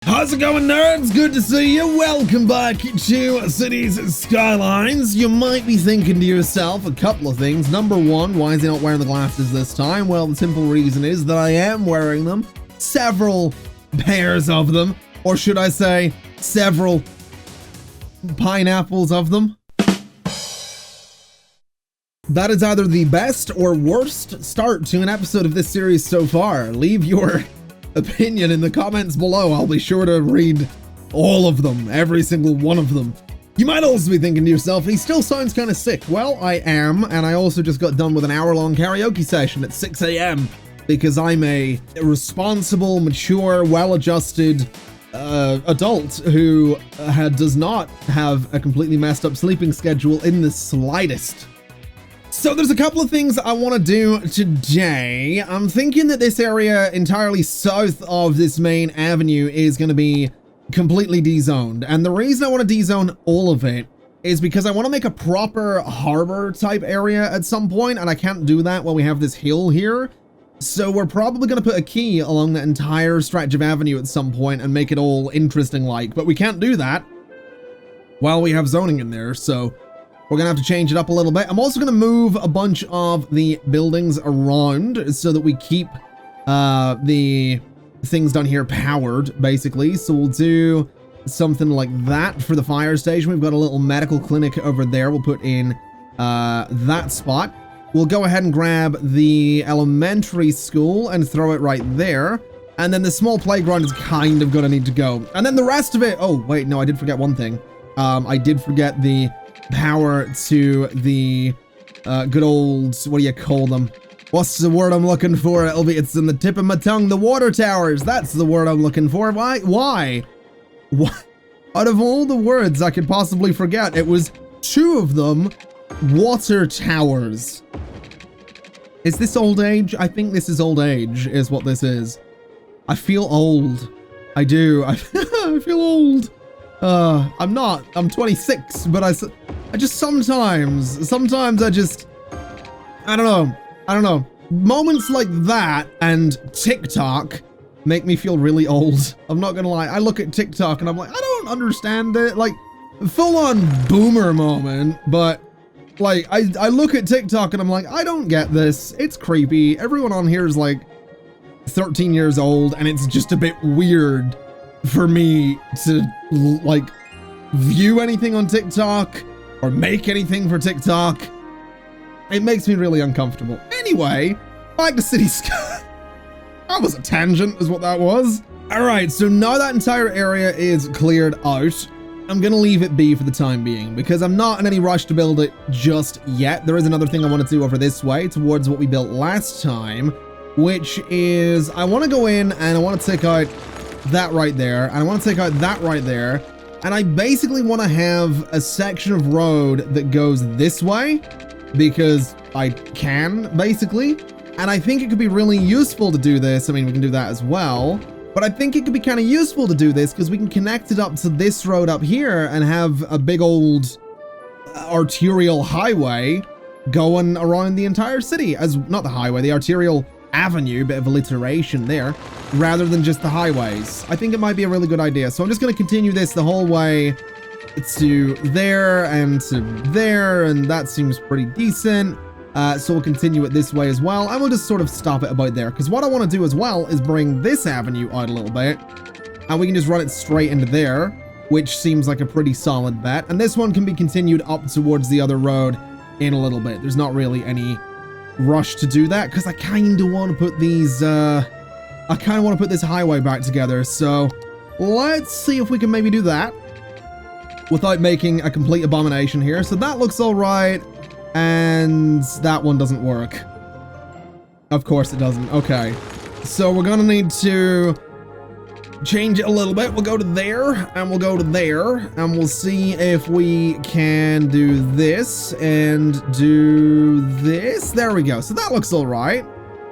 How's it going, nerds? Good to see you. Welcome back to Cities Skylines. You might be thinking to yourself a couple of things. Number one, why is he not wearing the glasses this time? Well, the simple reason is that I am wearing them. Several pairs of them. Or should I say, several pineapples of them. That is either the best or worst start to an episode of this series so far. Leave your opinion in the comments below. I'll be sure to read all of them, every single one of them. You might also be thinking to yourself, he still sounds kind of sick. Well, I am, and I also just got done with an hour-long karaoke session at 6 a.m. because I'm a responsible, mature, well-adjusted adult who does not have a completely messed up sleeping schedule in the slightest. So there's a couple of things I want to do today. I'm thinking that this area entirely south of this main avenue is going to be completely dezoned. And the reason I want to dezone all of it is because I want to make a proper harbor type area at some point, and I can't do that while we have this hill here. So we're probably going to put a key along the entire stretch of avenue at some point and make it all interesting like, but we can't do that while we have zoning in there, so we're gonna have to change it up a little bit. I'm also gonna move a bunch of the buildings around so that we keep the things down here powered, basically. So we'll do something like that for the fire station. We've got a little medical clinic over there. We'll put in that spot. We'll go ahead and grab the elementary school and throw it right there. And then the small playground is kind of gonna need to go. And then the rest of it, oh wait, no, I did forget one thing. I did forget the power to the good old, what do you call them? What's the word I'm looking for? It's in the tip of my tongue. The water towers. That's the word I'm looking for. Why? Out of all the words I could possibly forget, it was two of them. Water towers. Is this old age? I think this is old age is what this is. I feel old. I do. I feel old. I'm not. I'm 26, but I just sometimes I don't know. Moments like that and TikTok make me feel really old. I'm not gonna lie. I look at TikTok and I'm like, I don't understand it. Like, full on boomer moment, but like, I look at TikTok and I'm like, I don't get this. It's creepy. Everyone on here is like 13 years old and it's just a bit weird for me to like view anything on TikTok or make anything for TikTok. It makes me really uncomfortable. Anyway, back to City Sky. That was a tangent is what that was. All right, so now that entire area is cleared out, I'm gonna leave it be for the time being because I'm not in any rush to build it just yet. There is another thing I want to do over this way towards what we built last time, which is I want to go in and I want to take out that right there, and I want to take out that right there, and I basically want to have a section of road that goes this way because I can, basically, and I think it could be really useful to do this. I mean, we can do that as well, but I think it could be kind of useful to do this because we can connect it up to this road up here and have a big old arterial highway going around the entire city, as not the highway, the arterial avenue, bit of alliteration there, rather than just the highways. I think it might be a really good idea. So I'm just going to continue this the whole way to there and to there, and that seems pretty decent. So we'll continue it this way as well, and we'll just sort of stop it about there, because what I want to do as well is bring this avenue out a little bit, and we can just run it straight into there, which seems like a pretty solid bet. And this one can be continued up towards the other road in a little bit. There's not really any rush to do that because I kind of want to put these this highway back together. So let's see if we can maybe do that without making a complete abomination here. So that looks all right, and that one doesn't work. Of course it doesn't. Okay, so we're gonna need to change it a little bit. We'll go to there and we'll go to there, and we'll see if we can do this and do this. There we go. So that looks all right.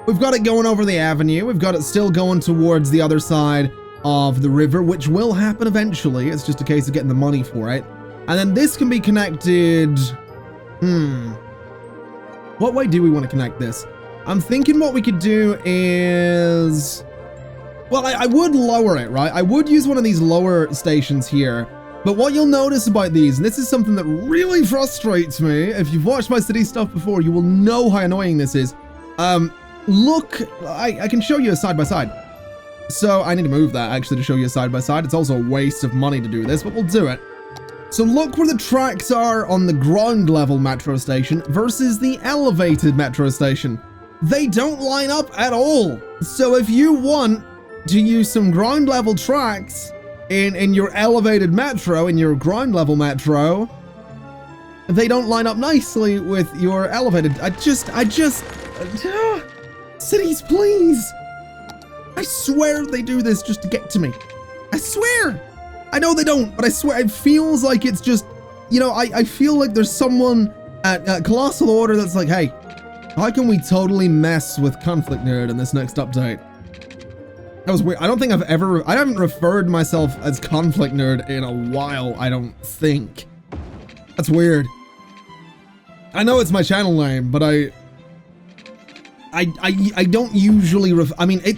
We've got it going over the avenue. We've got it still going towards the other side of the river, which will happen eventually. It's just a case of getting the money for it. And then this can be connected. What way do we want to connect this? I'm thinking what we could do is Well, I would lower it, right? I would use one of these lower stations here. But what you'll notice about these, and this is something that really frustrates me, if you've watched my city stuff before, you will know how annoying this is. Look, I can show you a side-by-side. So I need to move that actually to show you a side-by-side. It's also a waste of money to do this, but we'll do it. So look where the tracks are on the ground level metro station versus the elevated metro station. They don't line up at all. So if you want to use some ground level tracks in your elevated metro, in your ground level metro, they don't line up nicely with your elevated. Cities, please. I swear they do this just to get to me. I swear. I know they don't, but I swear it feels like it's just, you know, I feel like there's someone at Colossal Order that's like, hey, how can we totally mess with ConflictNerd in this next update? That was weird. I don't think I haven't referred myself as ConflictNerd in a while, I don't think. That's weird. I know it's my channel name, but I don't usually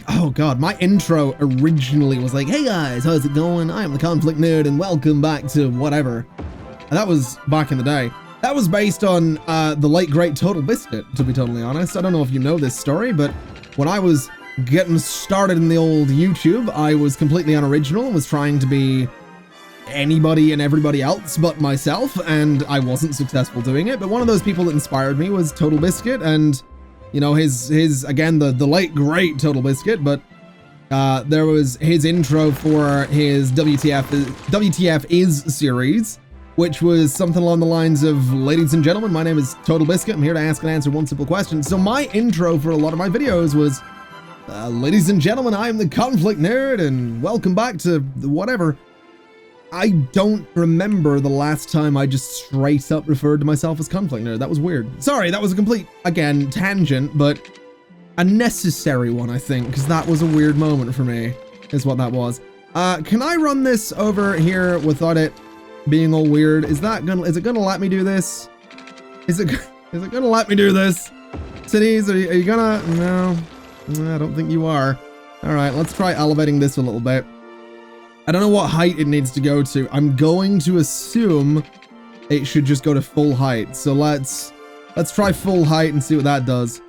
oh god, my intro originally was like, hey guys, how's it going? I am the ConflictNerd and welcome back to whatever. And that was back in the day. That was based on the late great Total Biscuit, to be totally honest. I don't know if you know this story, but when I was getting started in the old YouTube, I was completely unoriginal and was trying to be anybody and everybody else but myself, and I wasn't successful doing it. But one of those people that inspired me was Total Biscuit, and you know, his again, the late great Total Biscuit, but there was his intro for his WTF is series, which was something along the lines of, ladies and gentlemen, my name is Total Biscuit. I'm here to ask and answer one simple question. So my intro for a lot of my videos was, ladies and gentlemen, I am the ConflictNerd and welcome back to whatever. I don't remember the last time I just straight up referred to myself as ConflictNerd. That was weird. Sorry, that was a complete, again, tangent, but a necessary one, I think, because that was a weird moment for me, is what that was. Can I run this over here without it being all weird? Is it gonna let me do this? Is it gonna let me do this? Cities, are you gonna? No, I don't think you are. All right, let's try elevating this a little bit. I don't know what height it needs to go to. I'm going to assume it should just go to full height. So let's try full height and see what that does.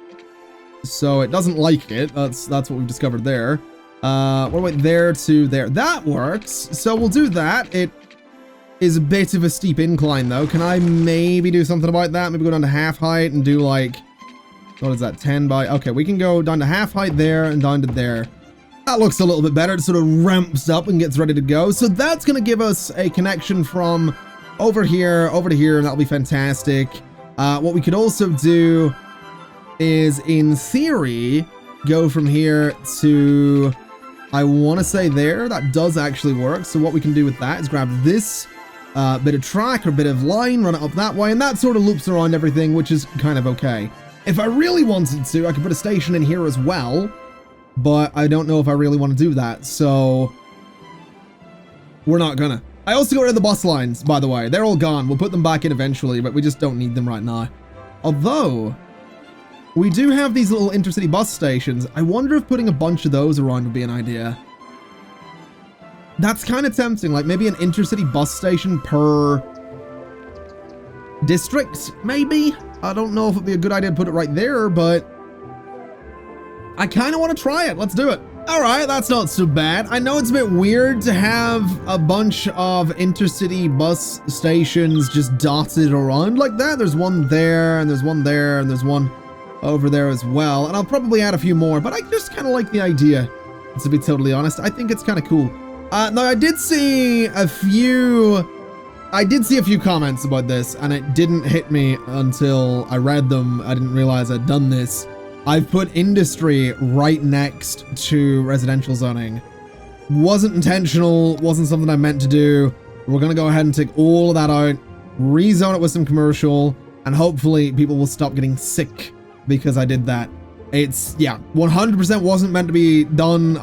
So it doesn't like it. That's what we've discovered there. What about there to there? That works. So we'll do that. It is a bit of a steep incline though. Can I maybe do something about that? Maybe go down to half height and do like, what is that? 10 by, okay, we can go down to half height there and down to there. That looks a little bit better. It sort of ramps up and gets ready to go. So that's going to give us a connection from over here over to here, and that'll be fantastic. What we could also do is, in theory, go from here to, I want to say there. That does actually work. So what we can do with that is grab this bit of track or bit of line, run it up that way, and that sort of loops around everything, which is kind of okay. If I really wanted to, I could put a station in here as well. But I don't know if I really want to do that, so we're not gonna. I also got rid of the bus lines, by the way. They're all gone. We'll put them back in eventually, but we just don't need them right now. Although, we do have these little intercity bus stations. I wonder if putting a bunch of those around would be an idea. That's kind of tempting, like maybe an intercity bus station per district, maybe? I don't know if it'd be a good idea to put it right there, but I kind of want to try it. Let's do it. All right, that's not so bad. I know it's a bit weird to have a bunch of intercity bus stations just dotted around like that. There's one there, and there's one there, and there's one over there as well. And I'll probably add a few more, but I just kind of like the idea, to be totally honest. I think it's kind of cool. Now, I did see a few comments about this, and it didn't hit me until I read them. I didn't realize I'd done this. I've put industry right next to residential zoning. Wasn't intentional, wasn't something I meant to do. We're gonna go ahead and take all of that out, rezone it with some commercial, and hopefully people will stop getting sick because I did that. It's, yeah, 100% wasn't meant to be done.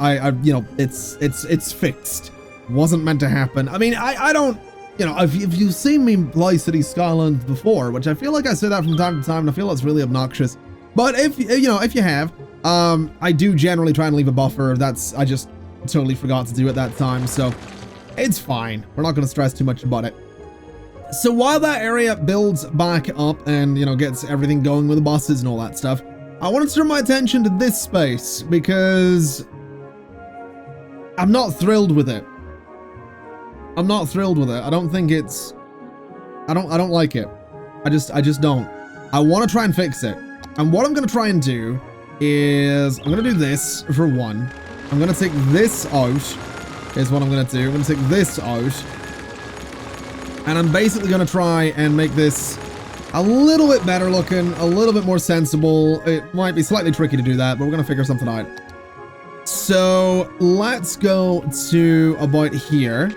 You know, it's fixed. Wasn't meant to happen. I mean, I don't, you know, if you've seen me play City Skylines before, which I feel like I say that from time to time, and I feel that's really obnoxious. But if, you know, if you have, I do generally try and leave a buffer. totally forgot to do at that time, so it's fine. We're not going to stress too much about it. So while that area builds back up and, you know, gets everything going with the buses and all that stuff, I want to turn my attention to this space because I'm not thrilled with it. I'm not thrilled with it. I don't think it's... I don't like it. I just don't. I want to try and fix it. And what I'm going to try and do is I'm going to do this for one. I'm going to take this out is what I'm going to do. I'm going to take this out. And I'm basically going to try and make this a little bit better looking, a little bit more sensible. It might be slightly tricky to do that, but we're going to figure something out. So let's go to about here.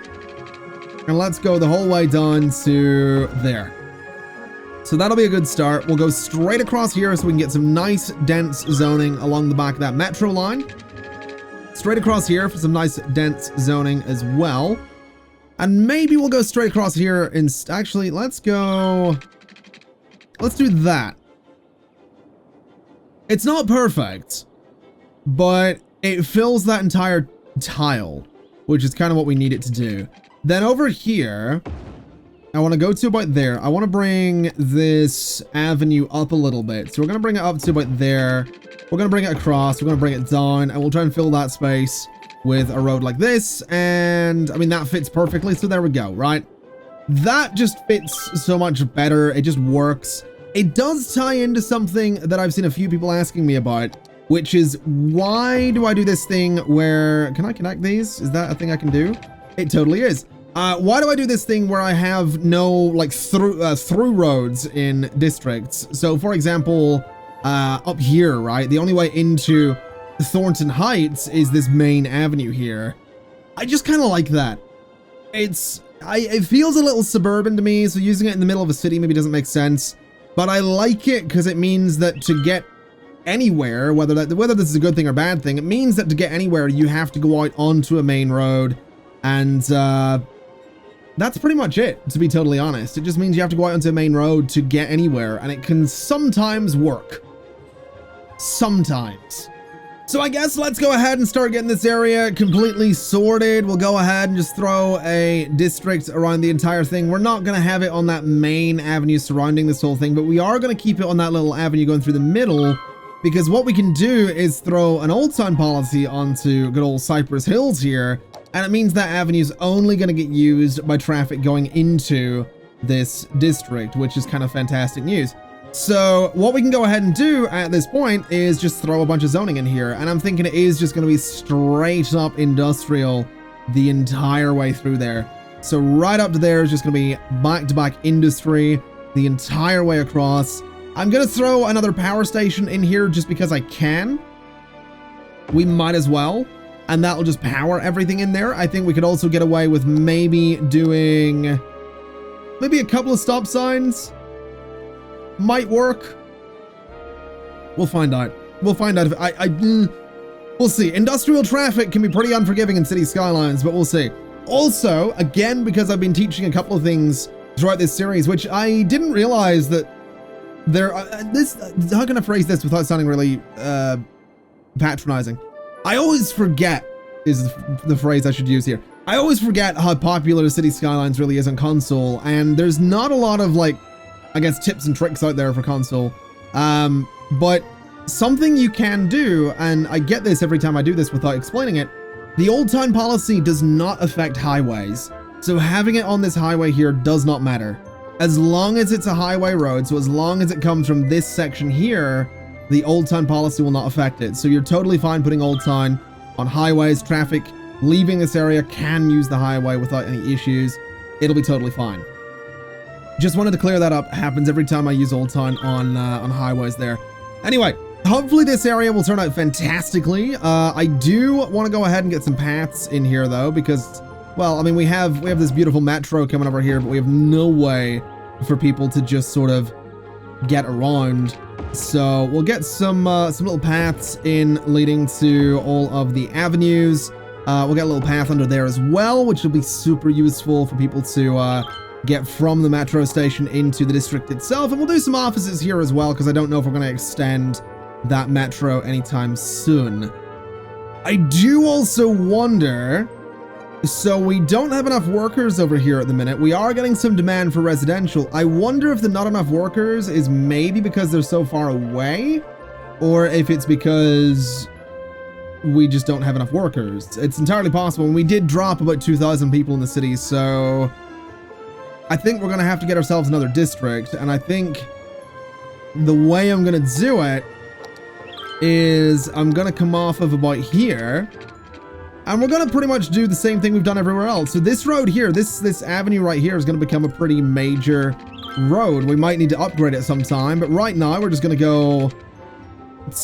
And let's go the whole way down to there. So that'll be a good start. We'll go straight across here so we can get some nice dense zoning along the back of that metro line. Straight across here for some nice dense zoning as well. And maybe we'll go straight across here and actually, let's do that. It's not perfect, but it fills that entire tile, which is kind of what we need it to do. Then over here, I want to go to about there. I want to bring this avenue up a little bit. So we're going to bring it up to about there. We're going to bring it across. We're going to bring it down, and we'll try and fill that space with a road like this. And I mean, that fits perfectly. So there we go, right? That just fits so much better. It just works. It does tie into something that I've seen a few people asking me about, which is why do I do this thing where, can I connect these? Is that a thing I can do? It totally is. Why do I do this thing where I have no like through roads in districts? So for example, up here, right? The only way into Thornton Heights is this main avenue here. I just kind of like that. It feels a little suburban to me, so using it in the middle of a city maybe doesn't make sense. But I like it because it means that to get anywhere, whether this is a good thing or bad thing, it means that to get anywhere you have to go out onto a main road, and that's pretty much it, to be totally honest. It just means you have to go out onto a main road to get anywhere, and it can sometimes work. Sometimes. So I guess let's go ahead and start getting this area completely sorted. We'll go ahead and just throw a district around the entire thing. We're not going to have it on that main avenue surrounding this whole thing, but we are going to keep it on that little avenue going through the middle, because what we can do is throw an old town policy onto good old Cypress Hills here, and it means that avenue is only going to get used by traffic going into this district, which is kind of fantastic news. So what we can go ahead and do at this point is just throw a bunch of zoning in here, and I'm thinking it is just going to be straight up industrial the entire way through there. So right up to there is just going to be back-to-back industry the entire way across. I'm going to throw another power station in here just because I can. We might as well. And that'll just power everything in there. I think we could also get away with maybe doing maybe a couple of stop signs. Might work. We'll find out. We'll find out if we'll see. Industrial traffic can be pretty unforgiving in City Skylines, but we'll see. Also, again, because I've been teaching a couple of things throughout this series, which I didn't realize that there are, how can I phrase this without sounding really patronizing? I always forget, is the phrase I should use here. I always forget how popular City Skylines really is on console, and there's not a lot of, like, I guess, tips and tricks out there for console. But something you can do, and I get this every time I do this without explaining it, the old town policy does not affect highways. So having it on this highway here does not matter. As long as it's a highway road, so as long as it comes from this section here, the old town policy will not affect it. So you're totally fine putting old town on highways. Traffic leaving this area can use the highway without any issues. It'll be totally fine. Just wanted to clear that up. It happens every time I use old town on highways there. Anyway, hopefully this area will turn out fantastically. I do want to go ahead and get some paths in here though, because, well, I mean, we have this beautiful metro coming over here, but we have no way for people to just sort of get around. So we'll get some little paths in leading to all of the avenues. We'll get a little path under there as well, which will be super useful for people to get from the metro station into the district itself. And we'll do some offices here as well, because I don't know if we're going to extend that metro anytime soon. I do also wonder, so we don't have enough workers over here at the minute. We are getting some demand for residential. I wonder if the not enough workers is maybe because they're so far away, or if it's because we just don't have enough workers. It's entirely possible. And we did drop about 2,000 people in the city, so I think we're gonna have to get ourselves another district. And I think the way I'm gonna do it is I'm gonna come off of about here, and we're gonna pretty much do the same thing we've done everywhere else. So this road here, this avenue right here is gonna become a pretty major road. We might need to upgrade it sometime, but right now we're just gonna go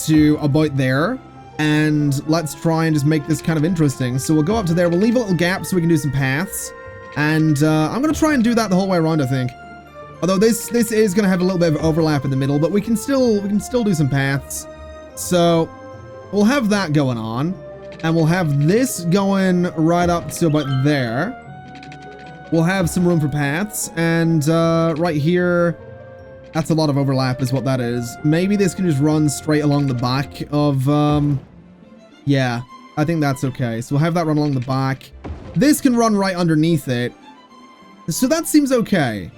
to about there, and let's try and just make this kind of interesting. So we'll go up to there, we'll leave a little gap so we can do some paths, and I'm gonna try and do that the whole way around, I think. Although this is gonna have a little bit of overlap in the middle, but we can still do some paths. So we'll have that going on, and we'll have this going right up to about there. We'll have some room for paths, and right here, that's a lot of overlap is what that is. Maybe this can just run straight along the back of, yeah, I think that's okay. So we'll have that run along the back. This can run right underneath it. So that seems okay.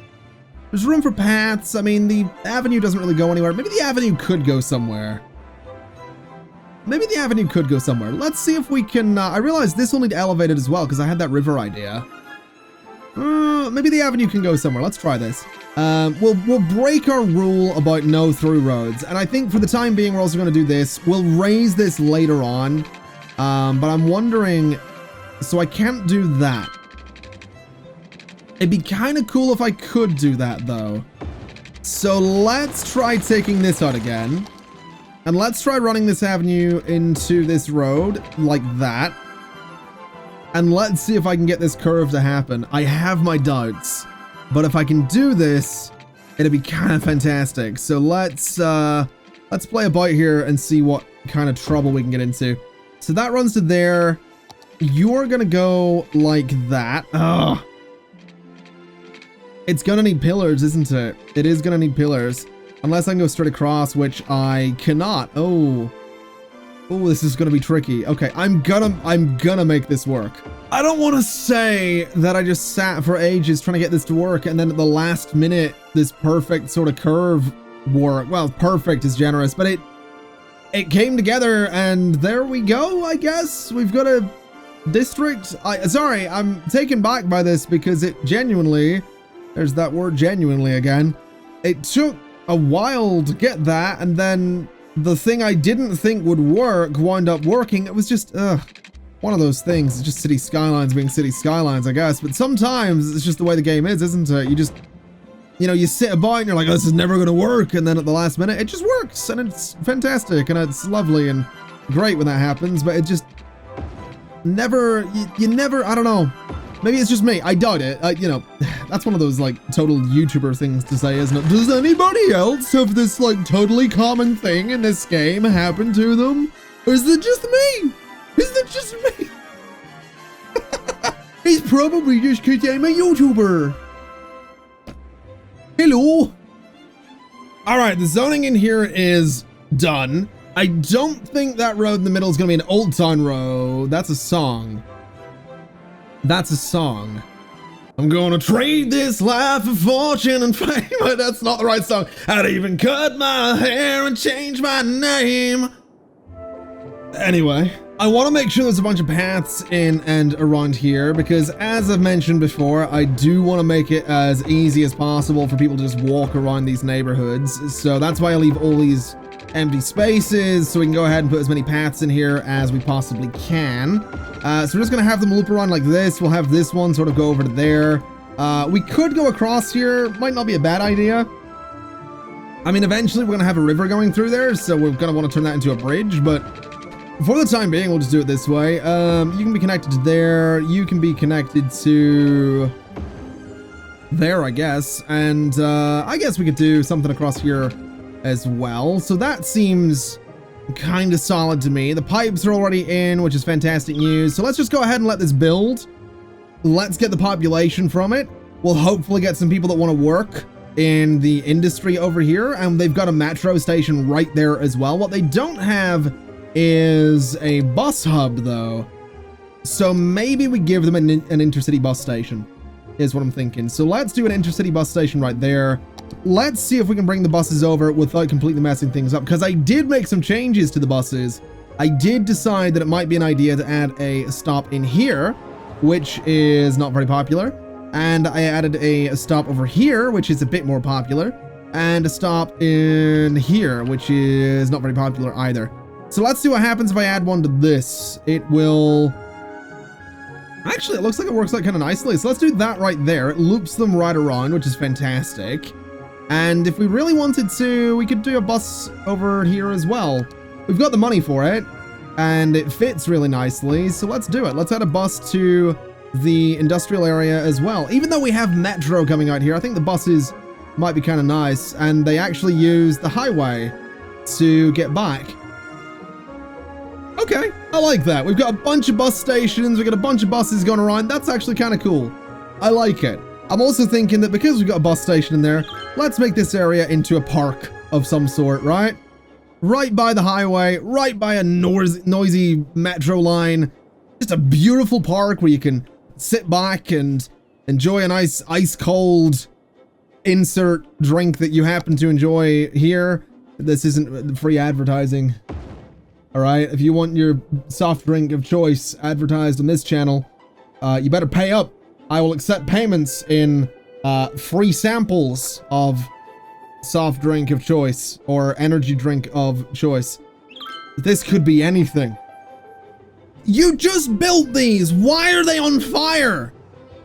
There's room for paths. I mean, the avenue doesn't really go anywhere. Maybe the avenue could go somewhere. Maybe the avenue could go somewhere. Let's see if we can, I realize this will need elevated as well because I had that river idea. Maybe the avenue can go somewhere. Let's try this. We'll break our rule about no through roads. And I think for the time being, we're also going to do this. We'll raise this later on. But I'm wondering, so I can't do that. It'd be kind of cool if I could do that though. So let's try taking this out again. And let's try running this avenue into this road like that. And let's see if I can get this curve to happen. I have my doubts, but if I can do this, it'd be kind of fantastic. So let's play about here and see what kind of trouble we can get into. So that runs to there. You're gonna go like that. Ugh. It's gonna need pillars, isn't it? It is gonna need pillars. Unless I can go straight across, which I cannot. Oh, this is gonna be tricky. Okay, I'm gonna make this work. I don't want to say that I just sat for ages trying to get this to work, and then at the last minute, this perfect sort of curve worked. Well, perfect is generous, but it came together, and there we go. I guess we've got a district. Sorry, I'm taken back by this because it genuinely. There's that word genuinely again. It took a while to get that, and then the thing I didn't think would work wound up working. It was just one of those things. It's just City Skylines being City Skylines, I guess. But sometimes it's just the way the game is, isn't it? You just, you know, you sit about and you're like, oh, this is never gonna work, and then at the last minute it just works, and it's fantastic, and it's lovely and great when that happens. But it just never, you never, I don't know. Maybe it's just me. I doubt it. You know, that's one of those like total YouTuber things to say, isn't it? Does anybody else have this like totally common thing in this game happen to them? Or is it just me? Is it just me? It's probably just because I'm a YouTuber. Hello. All right, the zoning in here is done. I don't think that road in the middle is going to be an Old Town road. That's a song. That's a song. I'm gonna trade this life for fortune and fame. That's not the right song. I'd even cut my hair and change my name. Anyway, I want to make sure there's a bunch of paths in and around here because, as I've mentioned before, I do want to make it as easy as possible for people to just walk around these neighborhoods. So that's why I leave all these empty spaces so we can go ahead and put as many paths in here as we possibly can. So we're just gonna have them loop around like this. We'll have this one sort of go over to there. We could go across here. Might not be a bad idea. I mean, eventually we're gonna have a river going through there, so we're gonna want to turn that into a bridge, but for the time being, we'll just do it this way. You can be connected to there. You can be connected to there, I guess. And I guess we could do something across here as well. So that seems kind of solid to me. The pipes are already in, which is fantastic news. So let's just go ahead and let this build. Let's get the population from it. We'll hopefully get some people that want to work in the industry over here, and they've got a metro station right there as well. What they don't have is a bus hub, though. So maybe we give them an intercity bus station, is what I'm thinking. So let's do an intercity bus station right there. Let's see if we can bring the buses over without completely messing things up, because I did make some changes to the buses. I did decide that it might be an idea to add a stop in here, which is not very popular. And I added a stop over here, which is a bit more popular. And a stop in here, which is not very popular either. So let's see what happens if I add one to this. It will... Actually, it looks like it works out kind of nicely. So let's do that right there. It loops them right around, which is fantastic. And if we really wanted to, we could do a bus over here as well. We've got the money for it, and it fits really nicely. So let's do it. Let's add a bus to the industrial area as well. Even though we have metro coming out here, I think the buses might be kind of nice. And they actually use the highway to get back. Okay, I like that. We've got a bunch of bus stations. We've got a bunch of buses going around. That's actually kind of cool. I like it. I'm also thinking that because we've got a bus station in there, let's make this area into a park of some sort, right? Right by the highway, right by a noisy metro line. Just a beautiful park where you can sit back and enjoy a nice ice-cold insert drink that you happen to enjoy here. This isn't free advertising. All right, if you want your soft drink of choice advertised on this channel, you better pay up. I will accept payments in free samples of soft drink of choice or energy drink of choice. This could be anything. You just built these. Why are they on fire?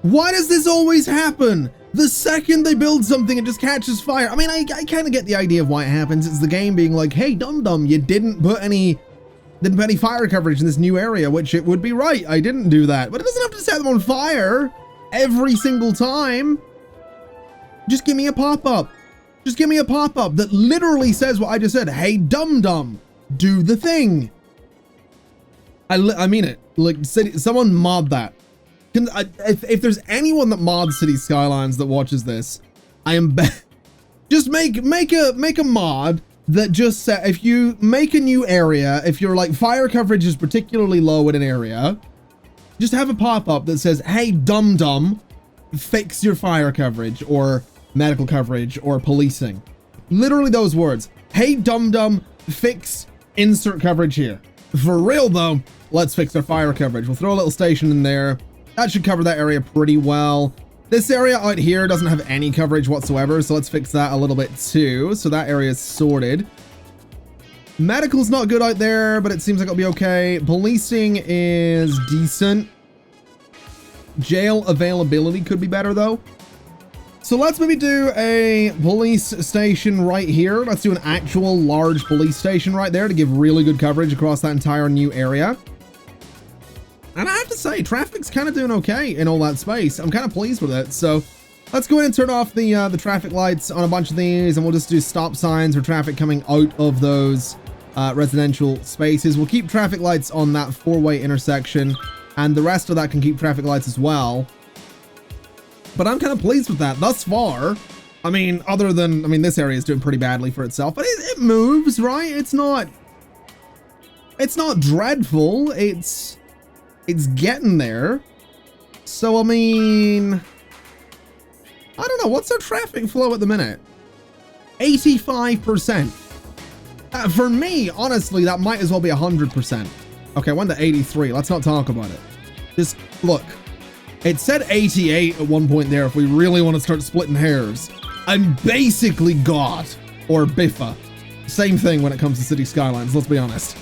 Why does this always happen? The second they build something, it just catches fire. I mean, I kind of get the idea of why it happens. It's the game being like, hey, dum-dum, you didn't put any fire coverage in this new area, which it would be right. I didn't do that. But it doesn't have to set them on fire every single time. Just give me a pop-up. Just give me a pop-up that literally says what I just said. Hey, dum-dum, do the thing. I mean it. Like, someone mod that. If there's anyone that mods City Skylines that watches this, I am just make a mod that just says, if you make a new area, if your like fire coverage is particularly low in an area, just have a pop-up that says, hey, dum-dum, fix your fire coverage or medical coverage or policing. Literally those words. Hey, dum-dum, fix insert coverage here. For real though, let's fix our fire coverage. We'll throw a little station in there. That should cover that area pretty well. This area out here doesn't have any coverage whatsoever, so let's fix that a little bit too. So that area is sorted. Medical's not good out there, but it seems like it'll be okay. Policing is decent. Jail availability could be better though. So let's maybe do a police station right here. Let's do an actual large police station right there to give really good coverage across that entire new area. And I have to say, traffic's kind of doing okay in all that space. I'm kind of pleased with it. So let's go ahead and turn off the traffic lights on a bunch of these, and we'll just do stop signs for traffic coming out of those residential spaces. We'll keep traffic lights on that four-way intersection, and the rest of that can keep traffic lights as well. But I'm kind of pleased with that thus far. I mean, other than, I mean, this area is doing pretty badly for itself, but it moves, right? It's not dreadful. It's getting there. So, I mean, I don't know. What's our traffic flow at the minute? 85%. For me, honestly, that might as well be 100%. Okay, I went to 83. Let's not talk about it. Just look. It said 88 at one point there if we really want to start splitting hairs. I'm basically God or Biffa. Same thing when it comes to City Skylines, let's be honest.